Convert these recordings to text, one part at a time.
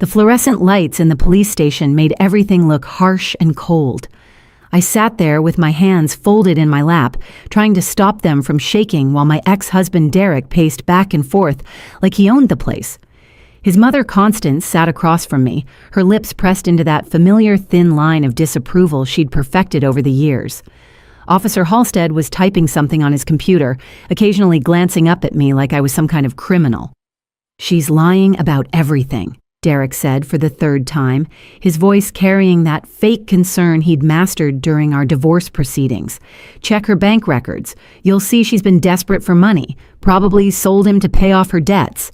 The fluorescent lights in the police station made everything look harsh and cold. I sat there with my hands folded in my lap, trying to stop them from shaking while my ex-husband Derek paced back and forth like he owned the place. His mother Constance sat across from me, her lips pressed into that familiar thin line of disapproval she'd perfected over the years. Officer Halstead was typing something on his computer, occasionally glancing up at me like I was some kind of criminal. "She's lying about everything," Derek said for the third time, his voice carrying that fake concern he'd mastered during our divorce proceedings. "Check her bank records. You'll see she's been desperate for money, probably sold him to pay off her debts."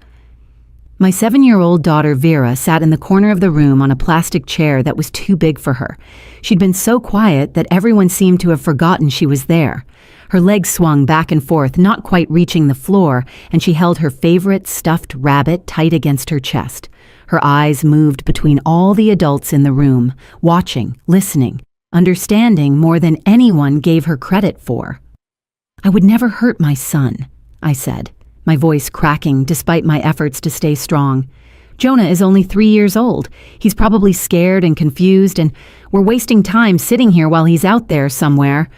My 7-year-old daughter Vera sat in the corner of the room on a plastic chair that was too big for her. She'd been so quiet that everyone seemed to have forgotten she was there. Her legs swung back and forth, not quite reaching the floor, and she held her favorite stuffed rabbit tight against her chest. Her eyes moved between all the adults in the room, watching, listening, understanding more than anyone gave her credit for. "I would never hurt my son," I said, my voice cracking despite my efforts to stay strong. "Jonah is only 3 years old. He's probably scared and confused, and we're wasting time sitting here while he's out there somewhere."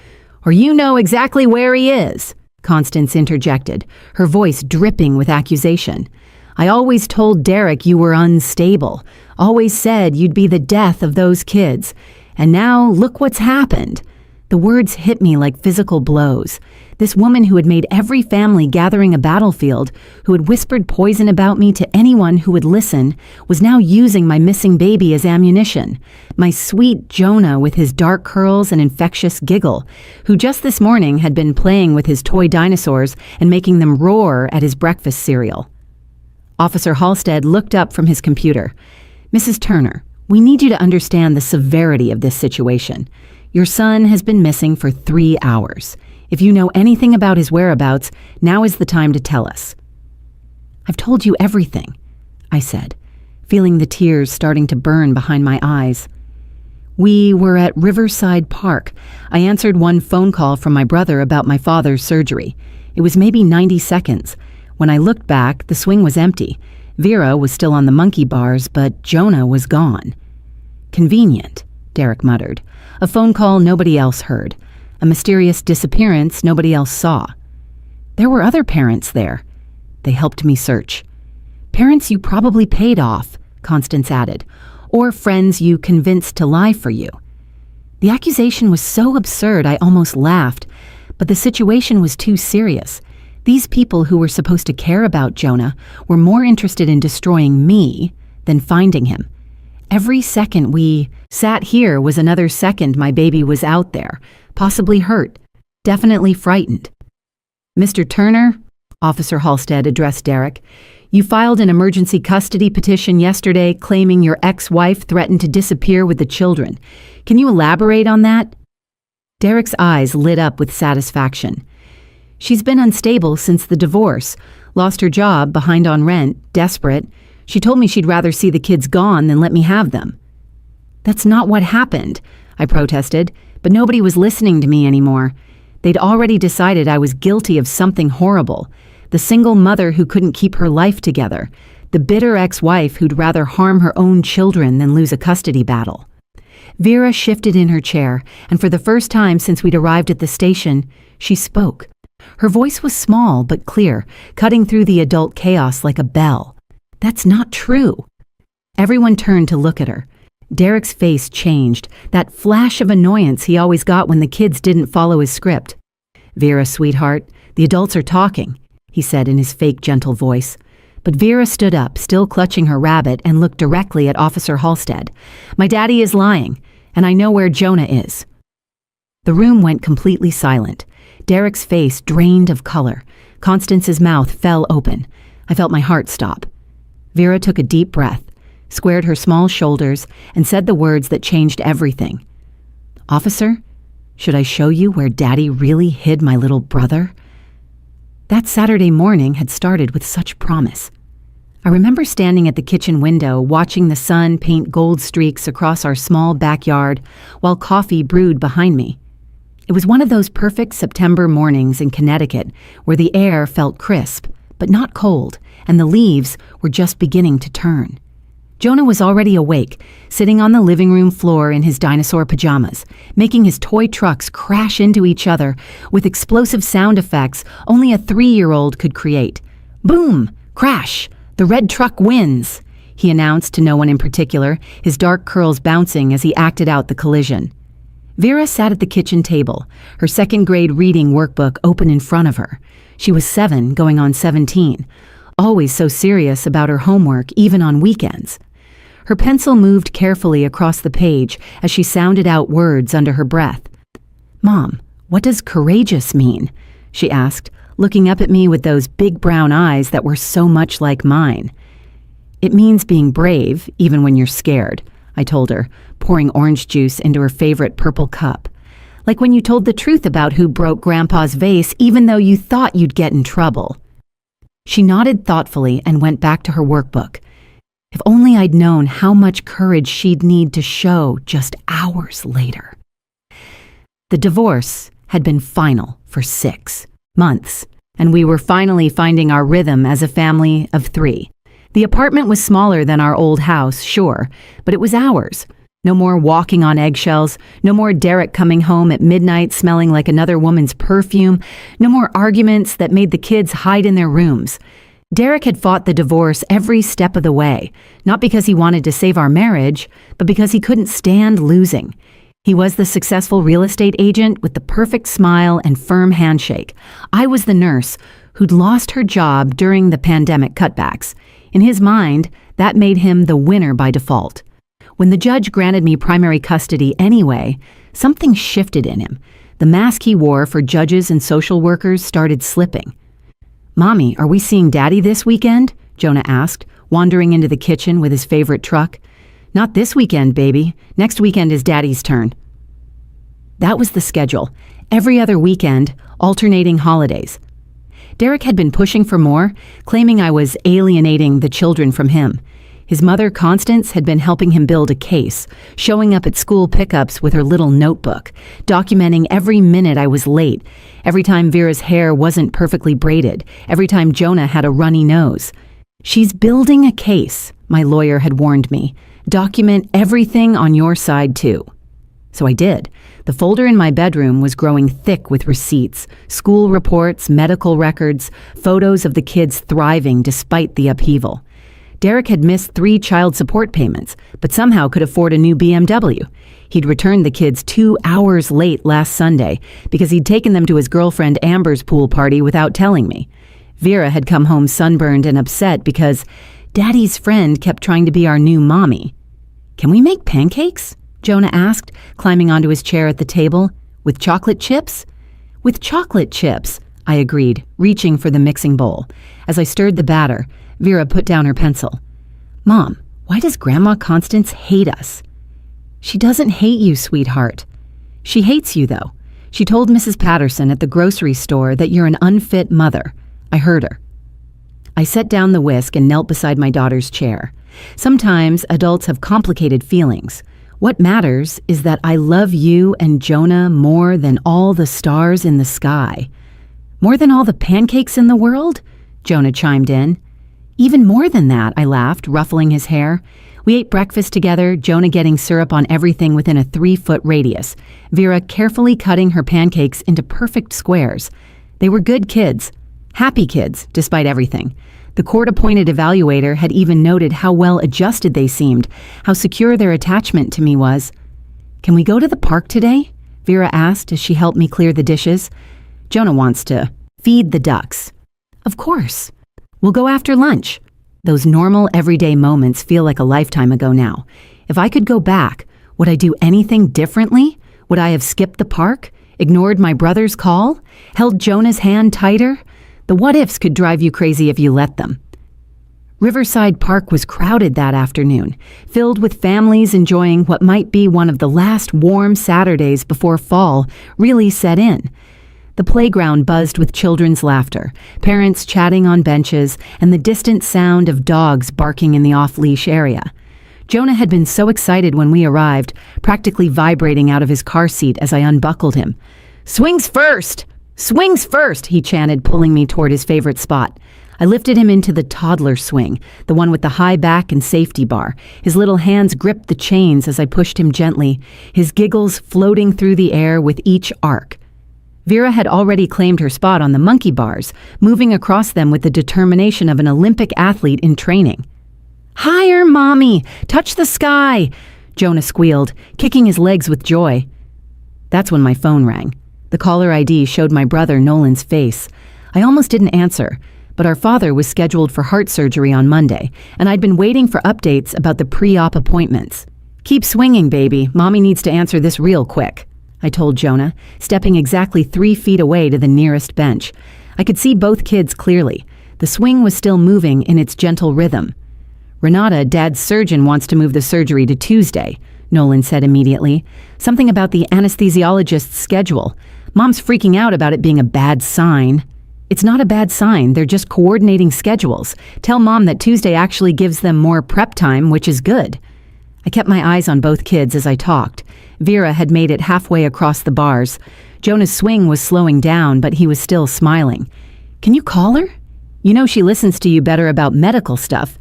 "Or you know exactly where he is," Constance interjected, her voice dripping with accusation. "I always told Derek you were unstable, always said you'd be the death of those kids. And now look what's happened." The words hit me like physical blows. This woman who had made every family gathering a battlefield, who had whispered poison about me to anyone who would listen, was now using my missing baby as ammunition. My sweet Jonah with his dark curls and infectious giggle, who just this morning had been playing with his toy dinosaurs and making them roar at his breakfast cereal. Officer Halstead looked up from his computer. "Mrs. Turner, we need you to understand the severity of this situation. Your son has been missing for 3 hours. If you know anything about his whereabouts, now is the time to tell us." "I've told you everything," I said, feeling the tears starting to burn behind my eyes. "We were at Riverside Park. I answered one phone call from my brother about my father's surgery. It was maybe 90 seconds. When I looked back, the swing was empty. Vera was still on the monkey bars, but Jonah was gone." "Convenient," Derek muttered. "A phone call nobody else heard. A mysterious disappearance nobody else saw. There were other parents there. They helped me search. Parents you probably paid off," Constance added, "or friends you convinced to lie for you." The accusation was so absurd I almost laughed, but the situation was too serious. These people who were supposed to care about Jonah were more interested in destroying me than finding him. Every second we sat here was another second my baby was out there, possibly hurt, definitely frightened. "Mr. Turner," Officer Halstead addressed Derek, "you filed an emergency custody petition yesterday claiming your ex-wife threatened to disappear with the children. Can you elaborate on that?" Derek's eyes lit up with satisfaction. "She's been unstable since the divorce, lost her job, behind on rent, desperate. She told me she'd rather see the kids gone than let me have them." "That's not what happened," I protested, but nobody was listening to me anymore. They'd already decided I was guilty of something horrible. The single mother who couldn't keep her life together. The bitter ex-wife who'd rather harm her own children than lose a custody battle. Vera shifted in her chair, and for the first time since we'd arrived at the station, she spoke. Her voice was small but clear, cutting through the adult chaos like a bell. "That's not true." Everyone turned to look at her. Derek's face changed, that flash of annoyance he always got when the kids didn't follow his script. "Vera, sweetheart, the adults are talking," he said in his fake gentle voice. But Vera stood up, still clutching her rabbit, and looked directly at Officer Halstead. "My daddy is lying, and I know where Jonah is." The room went completely silent. Derek's face drained of color. Constance's mouth fell open. I felt my heart stop. Vera took a deep breath, squared her small shoulders, and said the words that changed everything. "Officer, should I show you where Daddy really hid my little brother?" That Saturday morning had started with such promise. I remember standing at the kitchen window, watching the sun paint gold streaks across our small backyard while coffee brewed behind me. It was one of those perfect September mornings in Connecticut where the air felt crisp, but not cold, and the leaves were just beginning to turn. Jonah was already awake, sitting on the living room floor in his dinosaur pajamas, making his toy trucks crash into each other with explosive sound effects only a 3-year-old could create. Boom! Crash! The red truck wins! He announced to no one in particular, his dark curls bouncing as he acted out the collision. Vera sat at the kitchen table, her second-grade reading workbook open in front of her. She was 7, going on 17, always so serious about her homework, even on weekends. Her pencil moved carefully across the page as she sounded out words under her breath. "Mom, what does courageous mean?" she asked, looking up at me with those big brown eyes that were so much like mine. "It means being brave, even when you're scared," I told her, pouring orange juice into her favorite purple cup. "Like when you told the truth about who broke Grandpa's vase, even though you thought you'd get in trouble." She nodded thoughtfully and went back to her workbook. If only I'd known how much courage she'd need to show just hours later. The divorce had been final for 6 months, and we were finally finding our rhythm as a family of 3. The apartment was smaller than our old house, sure, but it was ours. No more walking on eggshells, no more Derek coming home at midnight smelling like another woman's perfume, no more arguments that made the kids hide in their rooms. Derek had fought the divorce every step of the way, not because he wanted to save our marriage, but because he couldn't stand losing. He was the successful real estate agent with the perfect smile and firm handshake. I was the nurse who'd lost her job during the pandemic cutbacks. In his mind, that made him the winner by default. When the judge granted me primary custody anyway, something shifted in him. The mask he wore for judges and social workers started slipping. "Mommy, are we seeing Daddy this weekend?" Jonah asked, wandering into the kitchen with his favorite truck. "Not this weekend, baby. Next weekend is Daddy's turn." That was the schedule. Every other weekend, alternating holidays. Derek had been pushing for more, claiming I was alienating the children from him. His mother, Constance, had been helping him build a case, showing up at school pickups with her little notebook, documenting every minute I was late, every time Vera's hair wasn't perfectly braided, every time Jonah had a runny nose. "She's building a case," my lawyer had warned me. "Document everything on your side, too." So I did. The folder in my bedroom was growing thick with receipts, school reports, medical records, photos of the kids thriving despite the upheaval. Derek had missed 3 child support payments, but somehow could afford a new BMW. He'd returned the kids 2 hours late last Sunday because he'd taken them to his girlfriend Amber's pool party without telling me. Vera had come home sunburned and upset because Daddy's friend kept trying to be our new mommy. "Can we make pancakes?" Jonah asked, climbing onto his chair at the table. "With chocolate chips?" "With chocolate chips," I agreed, reaching for the mixing bowl. As I stirred the batter, Vera put down her pencil. "Mom, why does Grandma Constance hate us?" "She doesn't hate you, sweetheart. She hates you, though. She told Mrs. Patterson at the grocery store that you're an unfit mother." I heard her. I set down the whisk and knelt beside my daughter's chair. Sometimes adults have complicated feelings. What matters is that I love you and Jonah more than all the stars in the sky. "More than all the pancakes in the world?" Jonah chimed in. "Even more than that," I laughed, ruffling his hair. We ate breakfast together, Jonah getting syrup on everything within a 3-foot radius, Vera carefully cutting her pancakes into perfect squares. They were good kids, happy kids, despite everything. The court-appointed evaluator had even noted how well adjusted they seemed, how secure their attachment to me was. "Can we go to the park today?" Vera asked as she helped me clear the dishes. "Jonah wants to feed the ducks." "Of course. We'll go after lunch." Those normal, everyday moments feel like a lifetime ago now. If I could go back, would I do anything differently? Would I have skipped the park, ignored my brother's call, held Jonah's hand tighter? The what-ifs could drive you crazy if you let them. Riverside Park was crowded that afternoon, filled with families enjoying what might be one of the last warm Saturdays before fall really set in. The playground buzzed with children's laughter, parents chatting on benches, and the distant sound of dogs barking in the off-leash area. Jonah had been so excited when we arrived, practically vibrating out of his car seat as I unbuckled him. "Swings first! Swings first!" he chanted, pulling me toward his favorite spot. I lifted him into the toddler swing, the one with the high back and safety bar. His little hands gripped the chains as I pushed him gently, his giggles floating through the air with each arc. Vera had already claimed her spot on the monkey bars, moving across them with the determination of an Olympic athlete in training. "Higher, Mommy! Touch the sky!" Jonah squealed, kicking his legs with joy. That's when my phone rang. The caller ID showed my brother Nolan's face. I almost didn't answer, but our father was scheduled for heart surgery on Monday, and I'd been waiting for updates about the pre-op appointments. "Keep swinging, baby. Mommy needs to answer this real quick," I told Jonah, stepping exactly 3 feet away to the nearest bench. I could see both kids clearly. The swing was still moving in its gentle rhythm. "Renata, Dad's surgeon wants to move the surgery to Tuesday," Nolan said immediately. "Something about the anesthesiologist's schedule. Mom's freaking out about it being a bad sign." "It's not a bad sign. They're just coordinating schedules. Tell Mom that Tuesday actually gives them more prep time, which is good." I kept my eyes on both kids as I talked. Vera had made it halfway across the bars. Jonah's swing was slowing down, but he was still smiling. "Can you call her? You know she listens to you better about medical stuff."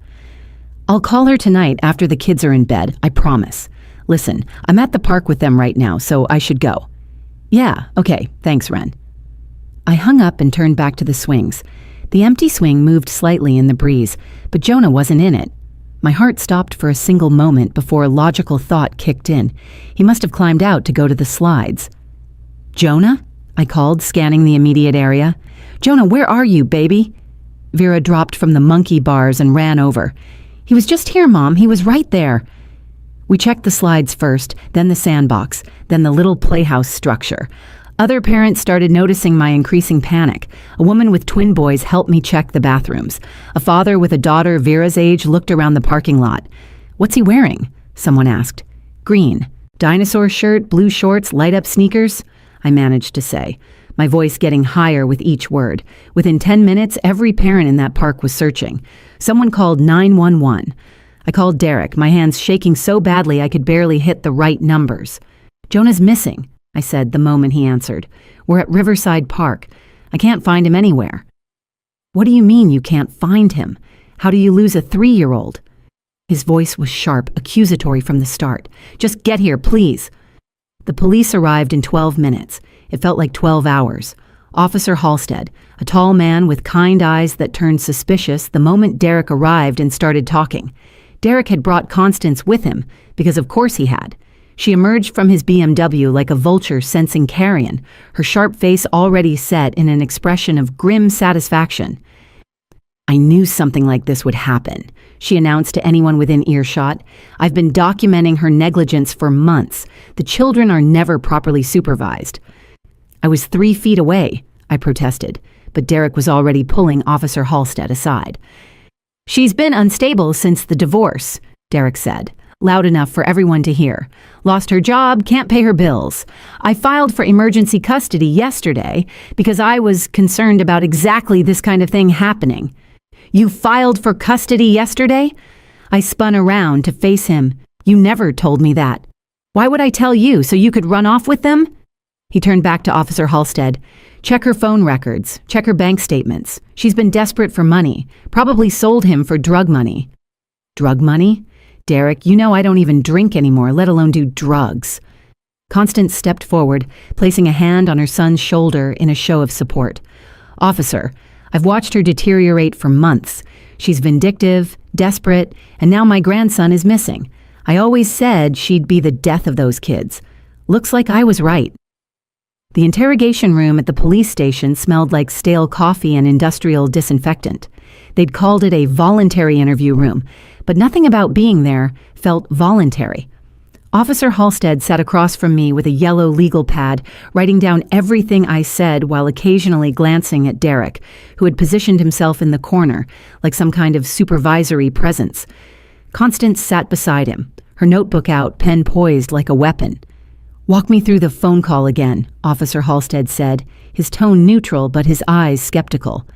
"I'll call her tonight after the kids are in bed, I promise. Listen, I'm at the park with them right now, so I should go." "Yeah, okay, thanks, Ren." I hung up and turned back to the swings. The empty swing moved slightly in the breeze, but Jonah wasn't in it. My heart stopped for a single moment before a logical thought kicked in. He must have climbed out to go to the slides. "Jonah?" I called, scanning the immediate area. "Jonah, where are you, baby?" Vera dropped from the monkey bars and ran over. "He was just here, Mom. He was right there." We checked the slides first, then the sandbox, then the little playhouse structure. Other parents started noticing my increasing panic. A woman with twin boys helped me check the bathrooms. A father with a daughter Vera's age looked around the parking lot. "What's he wearing?" someone asked. "Green. Dinosaur shirt, blue shorts, light-up sneakers," I managed to say, my voice getting higher with each word. Within 10 minutes, every parent in that park was searching. Someone called 911. I called Derek, my hands shaking so badly I could barely hit the right numbers. "Jonah's missing," I said the moment he answered. "We're at Riverside Park. I can't find him anywhere." "What do you mean you can't find him? How do you lose a 3-year-old? His voice was sharp, accusatory from the start. "Just get here, please." The police arrived in 12 minutes. It felt like 12 hours. Officer Halstead, a tall man with kind eyes that turned suspicious the moment Derek arrived and started talking. Derek had brought Constance with him, because of course he had. She emerged from his BMW like a vulture sensing carrion, her sharp face already set in an expression of grim satisfaction. "I knew something like this would happen," she announced to anyone within earshot. "I've been documenting her negligence for months. The children are never properly supervised." "I was 3 feet away," I protested, but Derek was already pulling Officer Halstead aside. "She's been unstable since the divorce," Derek said, loud enough for everyone to hear. "Lost her job, can't pay her bills. I filed for emergency custody yesterday because I was concerned about exactly this kind of thing happening." "You filed for custody yesterday?" I spun around to face him. "You never told me that. Why would I tell you, so you could run off with them?" He turned back to Officer Halstead. "Check her phone records. Check her bank statements. She's been desperate for money. Probably sold him for drug money." "Drug money? Derek, you know I don't even drink anymore, let alone do drugs." Constance stepped forward, placing a hand on her son's shoulder in a show of support. "Officer, I've watched her deteriorate for months. She's vindictive, desperate, and now my grandson is missing. I always said she'd be the death of those kids. Looks like I was right." The interrogation room at the police station smelled like stale coffee and industrial disinfectant. They'd called it a voluntary interview room, but nothing about being there felt voluntary. Officer Halstead sat across from me with a yellow legal pad, writing down everything I said while occasionally glancing at Derek, who had positioned himself in the corner, like some kind of supervisory presence. Constance sat beside him, her notebook out, pen poised like a weapon. "Walk me through the phone call again," Officer Halstead said, his tone neutral but his eyes skeptical.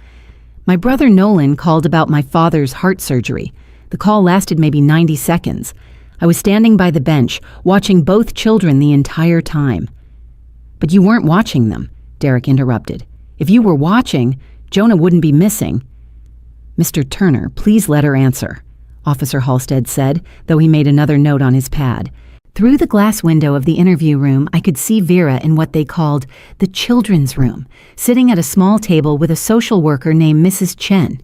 "My brother Nolan called about my father's heart surgery. The call lasted maybe 90 seconds. I was standing by the bench, watching both children the entire time." "But you weren't watching them," Derek interrupted. "If you were watching, Jonah wouldn't be missing." "Mr. Turner, please let her answer," Officer Halstead said, though he made another note on his pad. Through the glass window of the interview room, I could see Vera in what they called the children's room, sitting at a small table with a social worker named Mrs. Chen.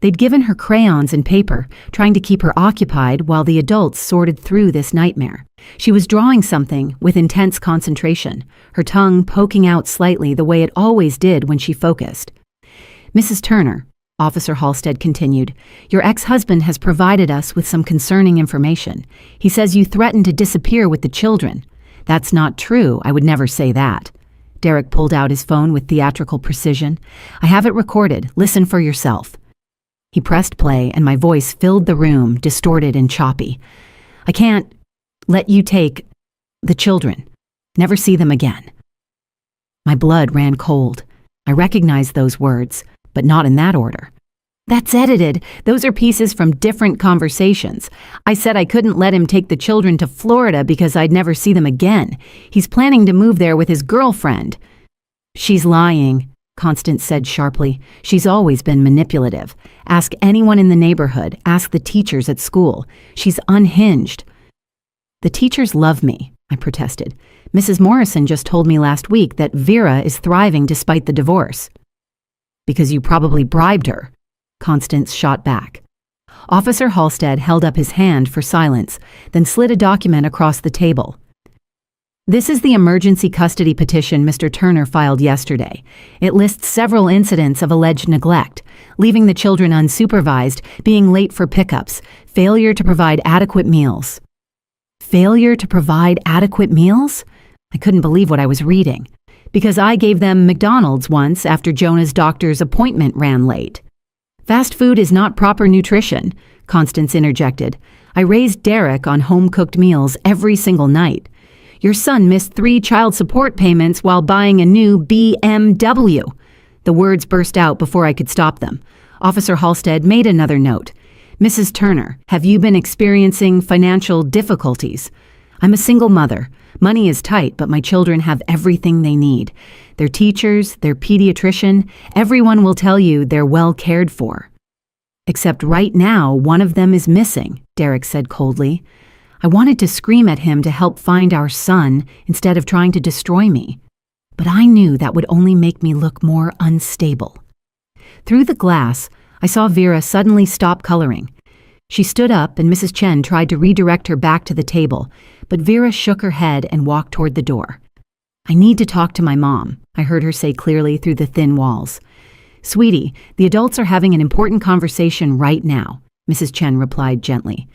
They'd given her crayons and paper, trying to keep her occupied while the adults sorted through this nightmare. She was drawing something with intense concentration, her tongue poking out slightly the way it always did when she focused. "Mrs. Turner," Officer Halstead continued, "your ex-husband has provided us with some concerning information. He says you threatened to disappear with the children." "That's not true. I would never say that." Derek pulled out his phone with theatrical precision. "I have it recorded. Listen for yourself." He pressed play, and my voice filled the room, distorted and choppy. "I can't let you take the children. Never see them again." My blood ran cold. I recognized those words, but not in that order. "That's edited. Those are pieces from different conversations. I said I couldn't let him take the children to Florida because I'd never see them again. He's planning to move there with his girlfriend." "She's lying," Constance said sharply. "She's always been manipulative. Ask anyone in the neighborhood. Ask the teachers at school. She's unhinged." "The teachers love me," I protested. "Mrs. Morrison just told me last week that Vera is thriving despite the divorce." "Because you probably bribed her," Constance shot back. Officer Halstead held up his hand for silence, then slid a document across the table. "This is the emergency custody petition Mr. Turner filed yesterday. It lists several incidents of alleged neglect, leaving the children unsupervised, being late for pickups, failure to provide adequate meals." "Failure to provide adequate meals?" I couldn't believe what I was reading. "Because I gave them McDonald's once after Jonah's doctor's appointment ran late." "Fast food is not proper nutrition," Constance interjected. "I raised Derek on home-cooked meals every single night. Your son missed 3 child support payments while buying a new BMW. The words burst out before I could stop them. Officer Halstead made another note. "Mrs. Turner, have you been experiencing financial difficulties?" "I'm a single mother. Money is tight, but my children have everything they need. Their teachers, their pediatrician, everyone will tell you they're well cared for." "Except right now, one of them is missing," Derek said coldly. I wanted to scream at him to help find our son instead of trying to destroy me. But I knew that would only make me look more unstable. Through the glass, I saw Vera suddenly stop coloring. She stood up and Mrs. Chen tried to redirect her back to the table, but Vera shook her head and walked toward the door. "I need to talk to my mom," I heard her say clearly through the thin walls. "Sweetie, the adults are having an important conversation right now," Mrs. Chen replied gently.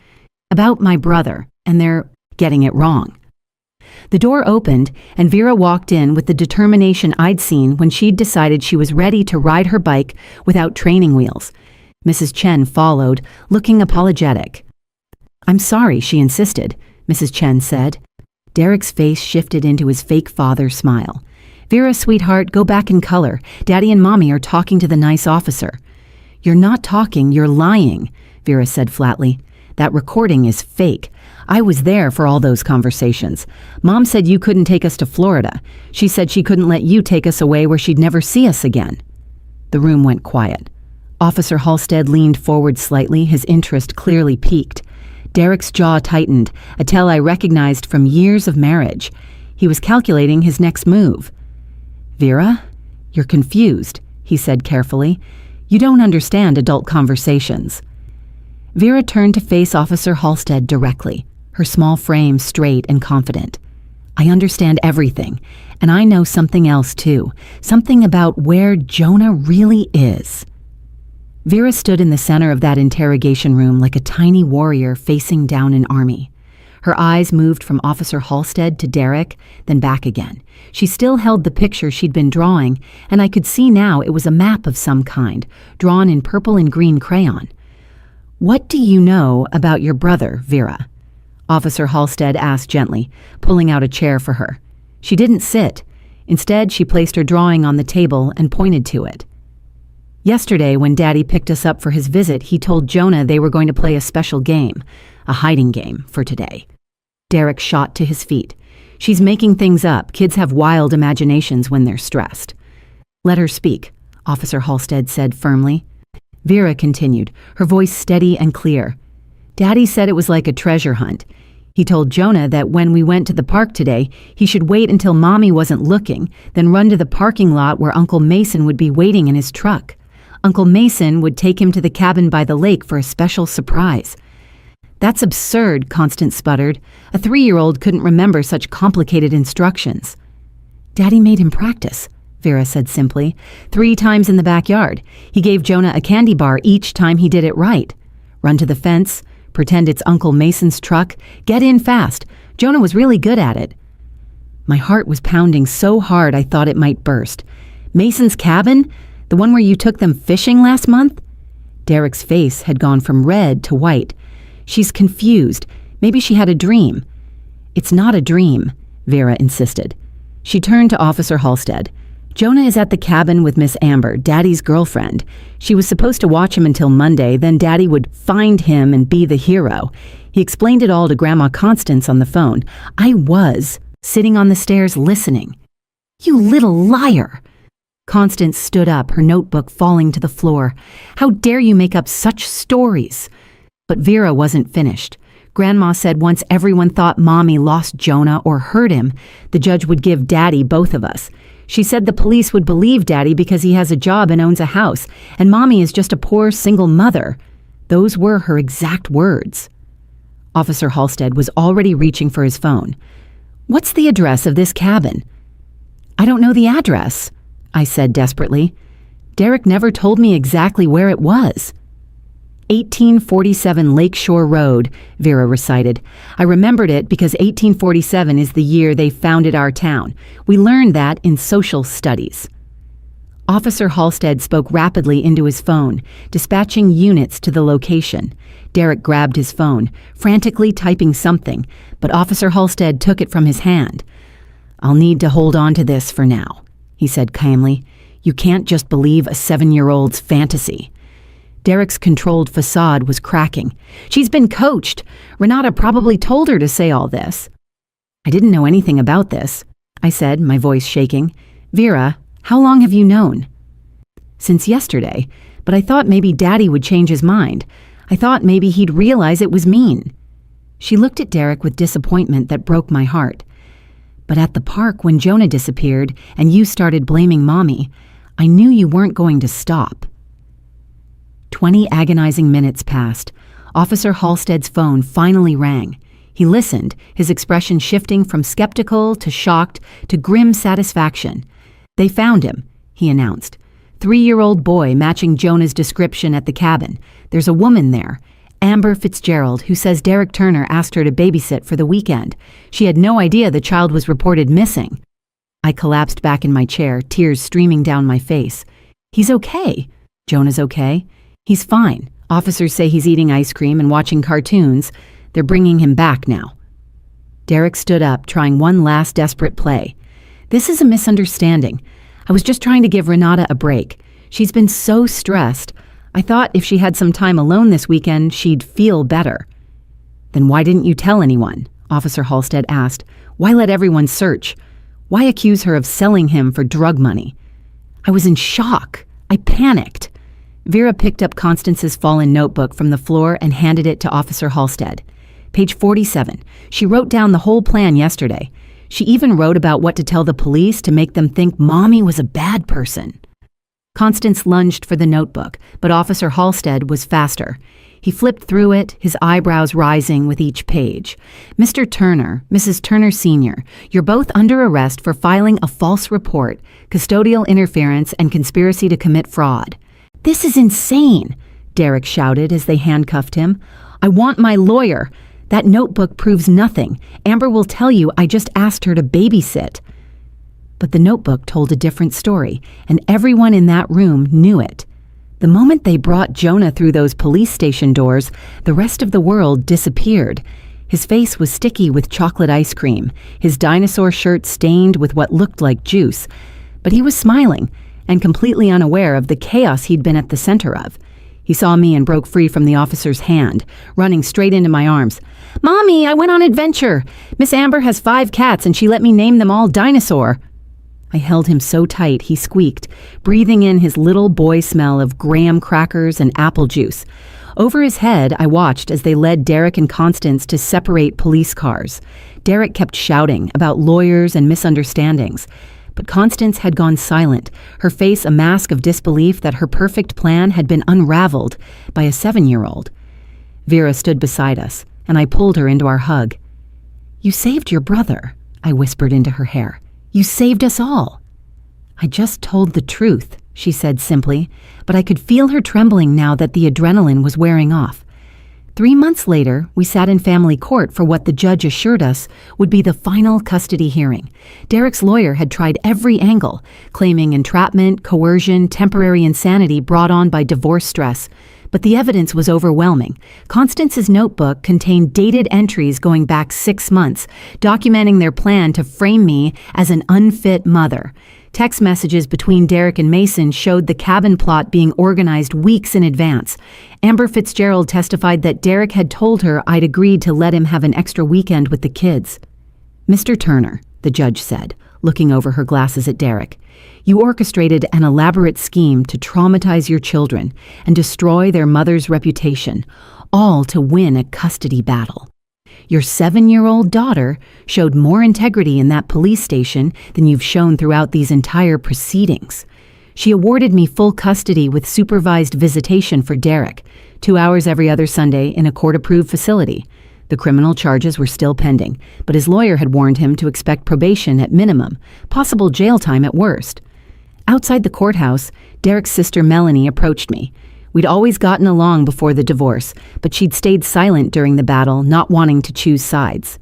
"About my brother, and they're getting it wrong." The door opened, and Vera walked in with the determination I'd seen when she'd decided she was ready to ride her bike without training wheels. Mrs. Chen followed, looking apologetic. "I'm sorry," she insisted, Mrs. Chen said. Derek's face shifted into his fake father smile. "Vera, sweetheart, go back in color. Daddy and Mommy are talking to the nice officer." "You're not talking, you're lying," Vera said flatly. "That recording is fake. I was there for all those conversations. Mom said you couldn't take us to Florida. She said she couldn't let you take us away where she'd never see us again." The room went quiet. Officer Halstead leaned forward slightly, his interest clearly piqued. Derek's jaw tightened, a tell I recognized from years of marriage. He was calculating his next move. "Vera, you're confused," he said carefully. "You don't understand adult conversations." Vera turned to face Officer Halstead directly, her small frame straight and confident. "I understand everything, and I know something else too, something about where Jonah really is." Vera stood in the center of that interrogation room like a tiny warrior facing down an army. Her eyes moved from Officer Halstead to Derek, then back again. She still held the picture she'd been drawing, and I could see now it was a map of some kind, drawn in purple and green crayon. "What do you know about your brother, Vera?" Officer Halstead asked gently, pulling out a chair for her. She didn't sit. Instead, she placed her drawing on the table and pointed to it. "Yesterday, when Daddy picked us up for his visit, he told Jonah they were going to play a special game, a hiding game, for today." Derek shot to his feet. "She's making things up. Kids have wild imaginations when they're stressed." "Let her speak," Officer Halstead said firmly. Vera continued, her voice steady and clear. Daddy said it was like a treasure hunt. He told Jonah that when we went to the park today, he should wait until Mommy wasn't looking, then run to the parking lot where Uncle Mason would be waiting in his truck. Uncle Mason would take him to the cabin by the lake for a special surprise. That's absurd, Constance sputtered. A 3-year-old couldn't remember such complicated instructions. Daddy made him practice, Vera said simply. 3 times in the backyard. He gave Jonah a candy bar each time he did it right. Run to the fence, pretend it's Uncle Mason's truck, get in fast. Jonah was really good at it. My heart was pounding so hard I thought it might burst. Mason's cabin? The one where you took them fishing last month? Derek's face had gone from red to white. She's confused. Maybe she had a dream. It's not a dream, Vera insisted. She turned to Officer Halstead. Jonah is at the cabin with Miss Amber, Daddy's girlfriend. She was supposed to watch him until Monday, then Daddy would find him and be the hero. He explained it all to Grandma Constance on the phone. I was sitting on the stairs listening. You little liar! Constance stood up, her notebook falling to the floor. How dare you make up such stories? But Vera wasn't finished. Grandma said once everyone thought Mommy lost Jonah or hurt him, the judge would give Daddy both of us. She said the police would believe Daddy because he has a job and owns a house, and Mommy is just a poor single mother. Those were her exact words. Officer Halstead was already reaching for his phone. What's the address of this cabin? I don't know the address, I said desperately. Derek never told me exactly where it was. 1847 Lakeshore Road, Vera recited. I remembered it because 1847 is the year they founded our town. We learned that in social studies. Officer Halstead spoke rapidly into his phone, dispatching units to the location. Derek grabbed his phone, frantically typing something, but Officer Halstead took it from his hand. I'll need to hold on to this for now, he said calmly. You can't just believe a 7-year-old's fantasy. Derek's controlled facade was cracking. She's been coached. Renata probably told her to say all this. I didn't know anything about this, I said, my voice shaking. Vera, how long have you known? Since yesterday, but I thought maybe Daddy would change his mind. I thought maybe he'd realize it was mean. She looked at Derek with disappointment that broke my heart. But at the park when Jonah disappeared and you started blaming Mommy, I knew you weren't going to stop. 20 agonizing minutes passed. Officer Halstead's phone finally rang. He listened, his expression shifting from skeptical to shocked to grim satisfaction. They found him, he announced. 3-year-old boy matching Jonah's description at the cabin. There's a woman there, Amber Fitzgerald, who says Derek Turner asked her to babysit for the weekend. She had no idea the child was reported missing. I collapsed back in my chair, tears streaming down my face. He's okay. Jonah's okay. He's fine. Officers say he's eating ice cream and watching cartoons. They're bringing him back now. Derek stood up, trying one last desperate play. This is a misunderstanding. I was just trying to give Renata a break. She's been so stressed. I thought if she had some time alone this weekend, she'd feel better. Then why didn't you tell anyone? Officer Halstead asked. Why let everyone search? Why accuse her of selling him for drug money? I was in shock. I panicked. Vera picked up Constance's fallen notebook from the floor and handed it to Officer Halstead. Page 47. She wrote down the whole plan yesterday. She even wrote about what to tell the police to make them think Mommy was a bad person. Constance lunged for the notebook, but Officer Halstead was faster. He flipped through it, his eyebrows rising with each page. Mr. Turner, Mrs. Turner Sr., you're both under arrest for filing a false report, custodial interference, and conspiracy to commit fraud. This is insane, Derek shouted as they handcuffed him. I want my lawyer. That notebook proves nothing. Amber will tell you I just asked her to babysit. But the notebook told a different story, and everyone in that room knew it. The moment they brought Jonah through those police station doors, the rest of the world disappeared. His face was sticky with chocolate ice cream, his dinosaur shirt stained with what looked like juice. But he was smiling, and completely unaware of the chaos he'd been at the center of. He saw me and broke free from the officer's hand, running straight into my arms. Mommy, I went on adventure. Miss Amber has 5 cats and she let me name them all Dinosaur. I held him so tight he squeaked, breathing in his little boy smell of graham crackers and apple juice. Over his head, I watched as they led Derek and Constance to separate police cars. Derek kept shouting about lawyers and misunderstandings. But Constance had gone silent, her face a mask of disbelief that her perfect plan had been unraveled by a 7-year-old. Vera stood beside us, and I pulled her into our hug. "You saved your brother," I whispered into her hair. "You saved us all." "I just told the truth," she said simply, but I could feel her trembling now that the adrenaline was wearing off. 3 months later, we sat in family court for what the judge assured us would be the final custody hearing. Derek's lawyer had tried every angle, claiming entrapment, coercion, temporary insanity brought on by divorce stress. But the evidence was overwhelming. Constance's notebook contained dated entries going back 6 months, documenting their plan to frame me as an unfit mother. Text messages between Derek and Mason showed the cabin plot being organized weeks in advance. Amber Fitzgerald testified that Derek had told her I'd agreed to let him have an extra weekend with the kids. "Mr. Turner," the judge said, looking over her glasses at Derek, "you orchestrated an elaborate scheme to traumatize your children and destroy their mother's reputation, all to win a custody battle. Your 7-year-old daughter showed more integrity in that police station than you've shown throughout these entire proceedings. She awarded me full custody with supervised visitation for Derek, 2 hours every other Sunday in a court-approved facility. The criminal charges were still pending, but his lawyer had warned him to expect probation at minimum, possible jail time at worst." Outside the courthouse, Derek's sister Melanie approached me. We'd always gotten along before the divorce, but she'd stayed silent during the battle, not wanting to choose sides.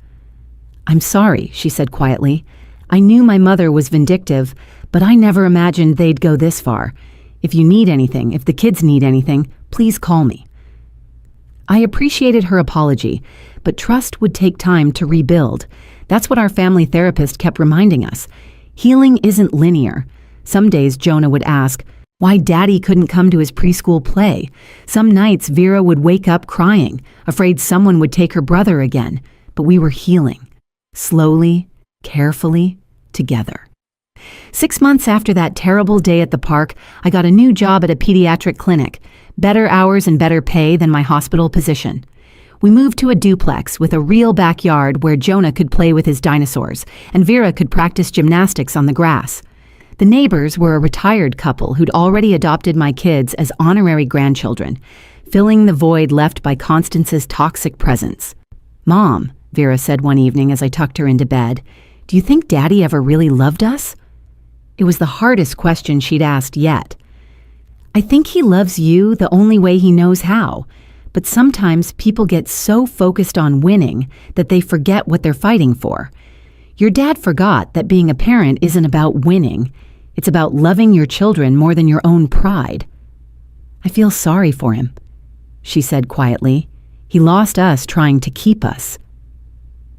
"I'm sorry," she said quietly. "I knew my mother was vindictive, but I never imagined they'd go this far. If you need anything, if the kids need anything, please call me." I appreciated her apology, but trust would take time to rebuild. That's what our family therapist kept reminding us. Healing isn't linear. Some days Jonah would ask why Daddy couldn't come to his preschool play. Some nights Vera would wake up crying, afraid someone would take her brother again. But we were healing. Slowly, carefully, together. 6 months after that terrible day at the park, I got a new job at a pediatric clinic. Better hours and better pay than my hospital position. We moved to a duplex with a real backyard where Jonah could play with his dinosaurs and Vera could practice gymnastics on the grass. The neighbors were a retired couple who'd already adopted my kids as honorary grandchildren, filling the void left by Constance's toxic presence. "Mom," Vera said one evening as I tucked her into bed, "do you think Daddy ever really loved us?" It was the hardest question she'd asked yet. "I think he loves you the only way he knows how, but sometimes people get so focused on winning that they forget what they're fighting for. Your dad forgot that being a parent isn't about winning. It's about loving your children more than your own pride." "I feel sorry for him," she said quietly. "He lost us trying to keep us."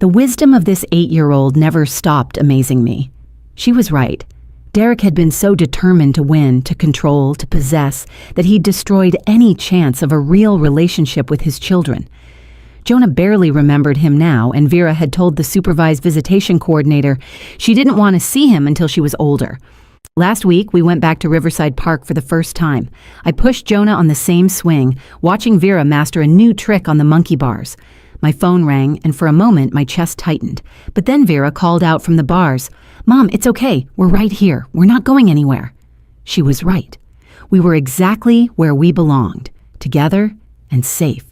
The wisdom of this 8-year-old never stopped amazing me. She was right. Derek had been so determined to win, to control, to possess, that he'd destroyed any chance of a real relationship with his children. Jonah barely remembered him now, and Vera had told the supervised visitation coordinator she didn't want to see him until she was older. Last week, we went back to Riverside Park for the first time. I pushed Jonah on the same swing, watching Vera master a new trick on the monkey bars. My phone rang, and for a moment, my chest tightened. But then Vera called out from the bars, "Mom, it's okay. We're right here. We're not going anywhere." She was right. We were exactly where we belonged, together and safe.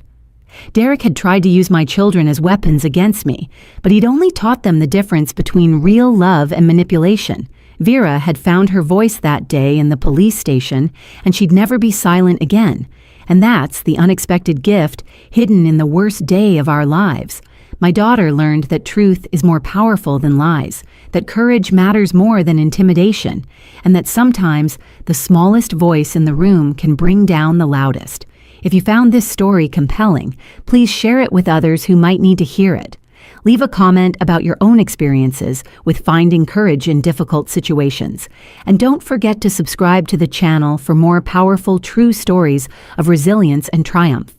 Derek had tried to use my children as weapons against me, but he'd only taught them the difference between real love and manipulation. Vera had found her voice that day in the police station, and she'd never be silent again. And that's the unexpected gift hidden in the worst day of our lives. My daughter learned that truth is more powerful than lies, that courage matters more than intimidation, and that sometimes the smallest voice in the room can bring down the loudest. If you found this story compelling, please share it with others who might need to hear it. Leave a comment about your own experiences with finding courage in difficult situations. And don't forget to subscribe to the channel for more powerful, true stories of resilience and triumph.